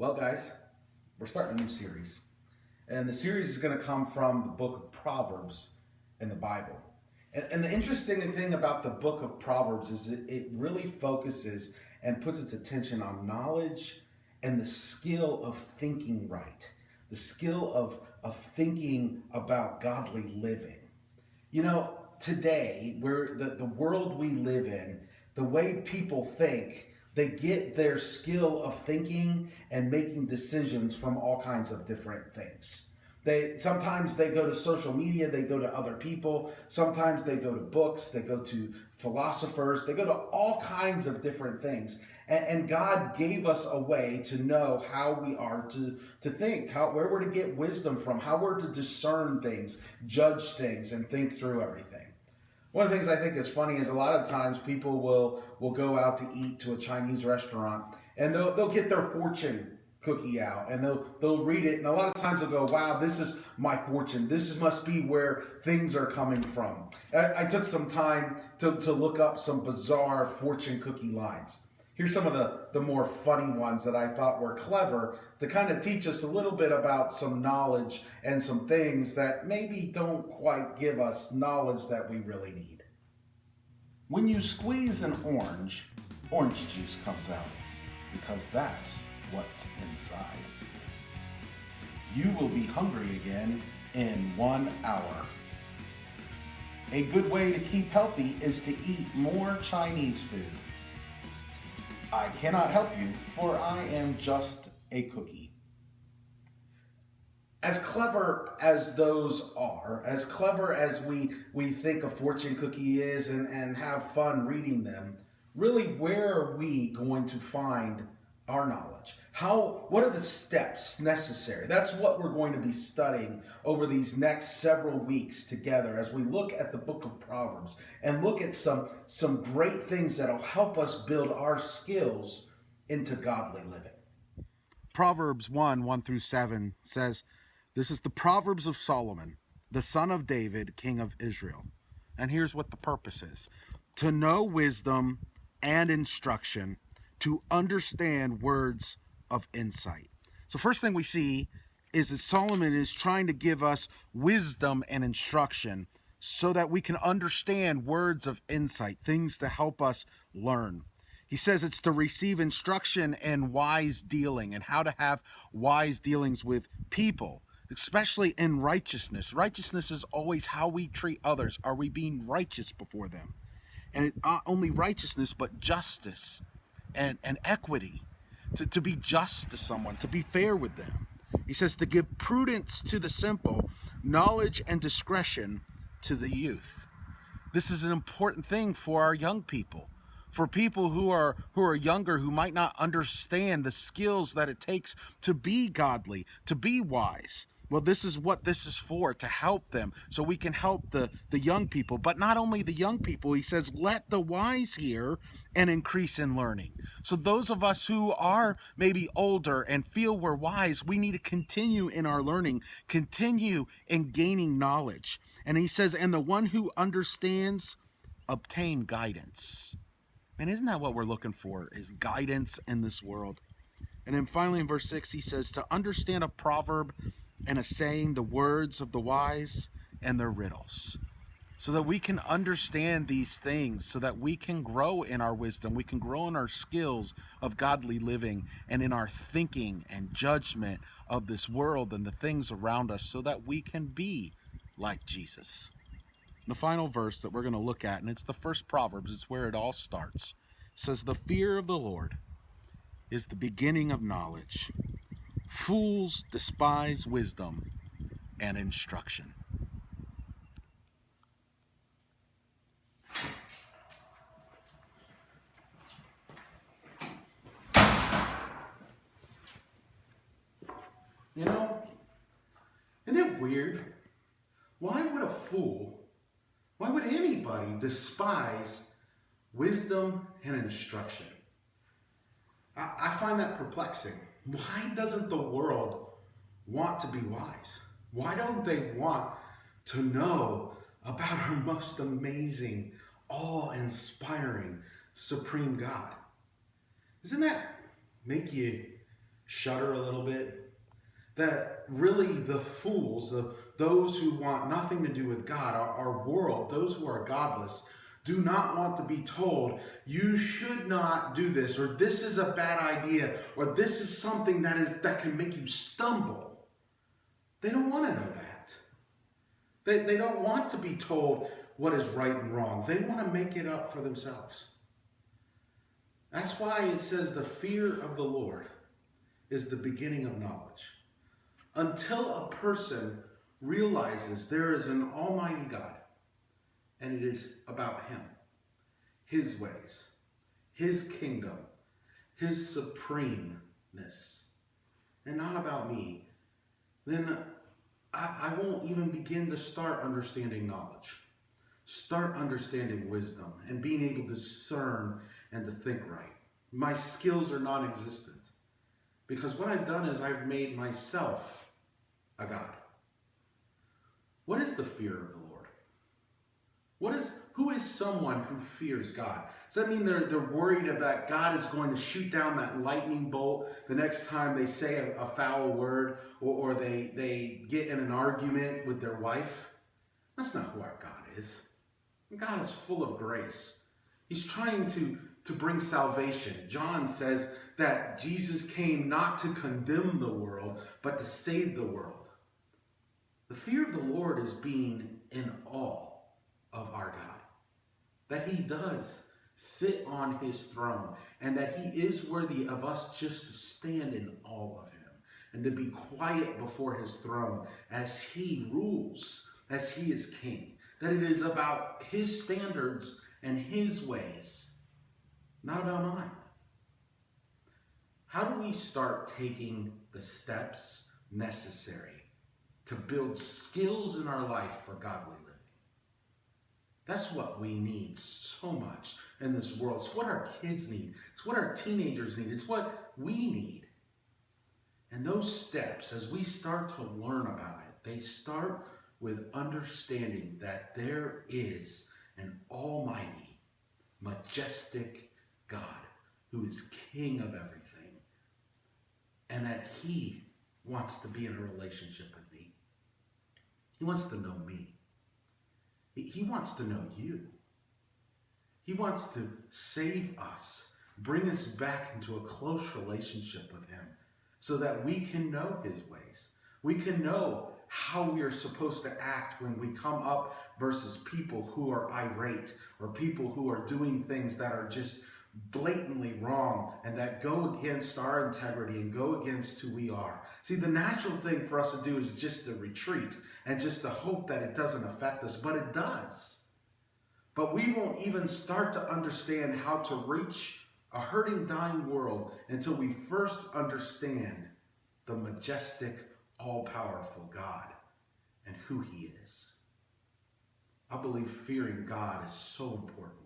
Well, guys, we're starting a new series. And the series is going to come from the book of Proverbs in the Bible. And the interesting thing about the book of Proverbs is it really focuses and puts its attention on knowledge and the skill of thinking right, the skill of thinking about godly living. You know, today, where the world we live in, the way people think, they get their skill of thinking and making decisions from all kinds of different things. Sometimes they go to social media, they go to other people, sometimes they go to books, they go to philosophers, they go to all kinds of different things. And God gave us a way to know how we are to think, where we're to get wisdom from, how we're to discern things, judge things, and think through everything. One of the things I think is funny is a lot of times people will go out to eat to a Chinese restaurant and they'll get their fortune cookie out and they'll read it, and a lot of times they'll go, wow, this is my fortune, must be where things are coming from. I took some time to look up some bizarre fortune cookie lines. Here's some of the more funny ones that I thought were clever to kind of teach us a little bit about some knowledge and some things that maybe don't quite give us knowledge that we really need. When you squeeze an orange juice comes out because that's what's inside. You will be hungry again in 1 hour. A good way to keep healthy is to eat more Chinese food. I cannot help you, for I am just a cookie. As clever as those are, as clever as we think a fortune cookie is and have fun reading them, really, where are we going to find our knowledge? What are the steps necessary? That's what we're going to be studying over these next several weeks together as we look at the book of Proverbs and look at some great things that'll help us build our skills into godly living. Proverbs 1 through 7 says, this is the Proverbs of Solomon, the son of David, king of Israel. And here's what the purpose is: to know wisdom and instruction, to understand words of insight. So first thing we see is that Solomon is trying to give us wisdom and instruction so that we can understand words of insight, things to help us learn. He says it's to receive instruction and wise dealing, and how to have wise dealings with people, especially in righteousness. Righteousness is always how we treat others. Are we being righteous before them? And it's not only righteousness, but justice and equity, to be just to someone, to be fair with them. He says to give prudence to the simple, knowledge and discretion to the youth. This is an important thing for our young people, for people who are younger, who might not understand the skills that it takes to be godly, to be wise. Well, this is what this is for, to help them, so we can help the young people. But not only the young people, he says, let the wise hear and increase in learning. So those of us who are maybe older and feel we're wise, we need to continue in our learning, continue in gaining knowledge. And he says, and the one who understands, obtain guidance. And isn't that what we're looking for, is guidance in this world? And then finally in verse 6, he says, to understand a proverb and a saying, the words of the wise and their riddles, so that we can understand these things, so that we can grow in our wisdom, we can grow in our skills of godly living, and in our thinking and judgment of this world and the things around us, so that we can be like Jesus. The final verse that we're going to look at, and it's the first Proverbs, it's where it all starts, says, the fear of the Lord is the beginning of knowledge. Fools despise wisdom and instruction. You know, isn't it weird? Why would anybody despise wisdom and instruction? I find that perplexing. Why doesn't the world want to be wise? Why don't they want to know about our most amazing, awe-inspiring, supreme God? Doesn't that make you shudder a little bit? That really the fools, those who want nothing to do with God, our world, those who are godless, do not want to be told, you should not do this, or this is a bad idea, or this is something that can make you stumble. They don't want to know that. They don't want to be told what is right and wrong. They want to make it up for themselves. That's why it says the fear of the Lord is the beginning of knowledge. Until a person realizes there is an almighty God, and it is about him, his ways, his kingdom, his supremeness, and not about me, then I won't even begin to start understanding knowledge, start understanding wisdom, and being able to discern and to think right. My skills are non-existent because what I've done is I've made myself a God. What is the fear of the Lord? Who is someone who fears God? Does that mean they're worried about God is going to shoot down that lightning bolt the next time they say a foul word or they get in an argument with their wife? That's not who our God is. God is full of grace. He's trying to bring salvation. John says that Jesus came not to condemn the world, but to save the world. The fear of the Lord is being in awe of our God, that he does sit on his throne, and that he is worthy of us just to stand in awe of him and to be quiet before his throne as he rules, as he is king. That it is about his standards and his ways, not about mine. How do we start taking the steps necessary to build skills in our life for godly living? That's what we need so much in this world. It's what our kids need. It's what our teenagers need. It's what we need. And those steps, as we start to learn about it, they start with understanding that there is an almighty, majestic God who is king of everything, and that he wants to be in a relationship with me. He wants to know me. He wants to know you. He wants to save us, bring us back into a close relationship with him so that we can know his ways. We can know how we are supposed to act when we come up versus people who are irate or people who are doing things that are just blatantly wrong and that go against our integrity and go against who we are. See, the natural thing for us to do is just to retreat and just to hope that it doesn't affect us, but it does. But we won't even start to understand how to reach a hurting, dying world until we first understand the majestic, all-powerful God and who he is. I believe fearing God is so important.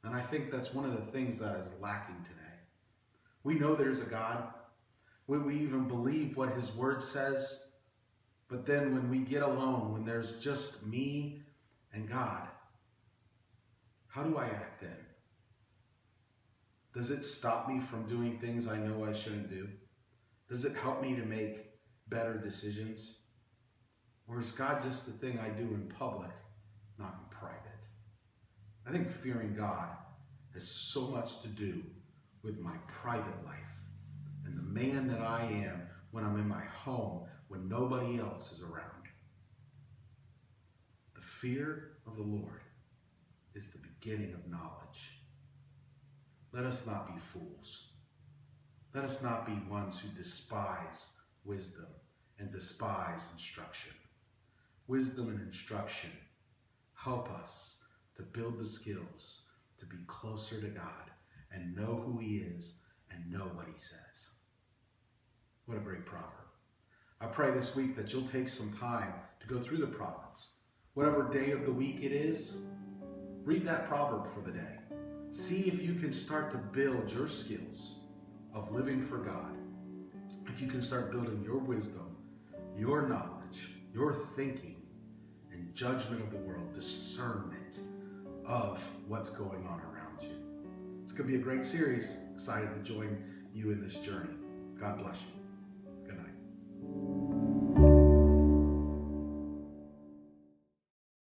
And I think that's one of the things that is lacking today. We know there's a God. We even believe what his word says. But then when we get alone, when there's just me and God, how do I act then? Does it stop me from doing things I know I shouldn't do? Does it help me to make better decisions? Or is God just the thing I do in public, not in private? I think fearing God has so much to do with my private life and the man that I am when I'm in my home, when nobody else is around. The fear of the Lord is the beginning of knowledge. Let us not be fools. Let us not be ones who despise wisdom and despise instruction. Wisdom and instruction help us to build the skills to be closer to God and know who he is and know what he says. What a great proverb. I pray this week that you'll take some time to go through the Proverbs. Whatever day of the week it is, read that proverb for the day. See if you can start to build your skills of living for God. If you can start building your wisdom, your knowledge, your thinking, and judgment of the world, discernment of what's going on around you. It's going to be a great series. Excited to join you in this journey. God bless you.